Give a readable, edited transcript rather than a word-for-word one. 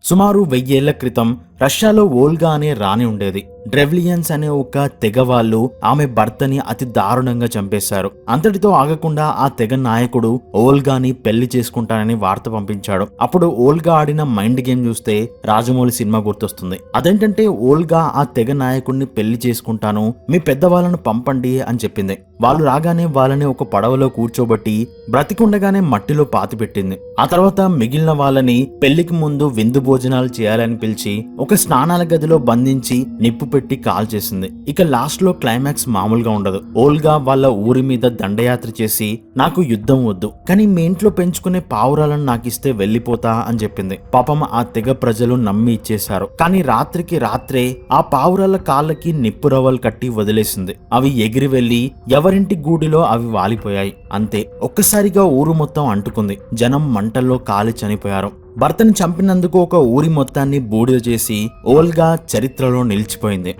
సుమారు 1000 ఏళ్ల క్రితం రష్యాలో ఓల్గా అనే రాణి ఉండేది. డ్రెవ్లియన్స్ అనే ఒక తెగ వాళ్ళు ఆమె భర్తని అతి దారుణంగా చంపేశారు. అంతటితో ఆగకుండా ఆ తెగ నాయకుడు ఓల్గాని పెళ్లి చేసుకుంటానని వార్త పంపించాడు. అప్పుడు ఓల్గా ఆడిన మైండ్ గేమ్ చూస్తే రాజమౌళి సినిమా గుర్తొస్తుంది. అదేంటంటే ఓల్గా ఆ తెగ నాయకుడిని పెళ్లి చేసుకుంటాను, మీ పెద్దవాళ్ళను పంపండి అని చెప్పింది. వాళ్ళు రాగానే వాళ్ళని ఒక పడవలో కూర్చోబట్టి బ్రతికుండగానే మట్టిలో పాతిపెట్టింది. ఆ తర్వాత మిగిలిన వాళ్ళని పెళ్లికి ముందు విందు భోజనాలు చేయాలని పిలిచి ఒక స్నానాల గదిలో బంధించి నిప్పు పెట్టి కాల్ చేసింది. ఇక లాస్ట్ లో క్లైమాక్స్ మామూలుగా ఉండదు. ఓల్గా వాళ్ళ ఊరి మీద దండయాత్ర చేసి నాకు యుద్ధం వద్దు, కానీ మీ ఇంట్లో పెంచుకునే పావురాలను నాకిస్తే వెళ్లిపోతా అని చెప్పింది. పాపం ఆ తెగ ప్రజలు నమ్మి ఇచ్చేశారు. కానీ రాత్రికి రాత్రే ఆ పావురాల కాళ్ళకి నిప్పు రవ్వలు కట్టి వదిలేసింది. అవి ఎగిరి వెళ్లి ఎవరింటి గూడిలో అవి వాలిపోయాయి. అంతే, ఒక్కసారిగా ఊరు మొత్తం అంటుకుంది. జనం మంటల్లో కాలి చనిపోయారు. భర్తని చంపినందుకు ఒక ఊరి మొత్తాన్ని బూడిద చేసి ఓల్గా చరిత్రలో నిలిచిపోయింది.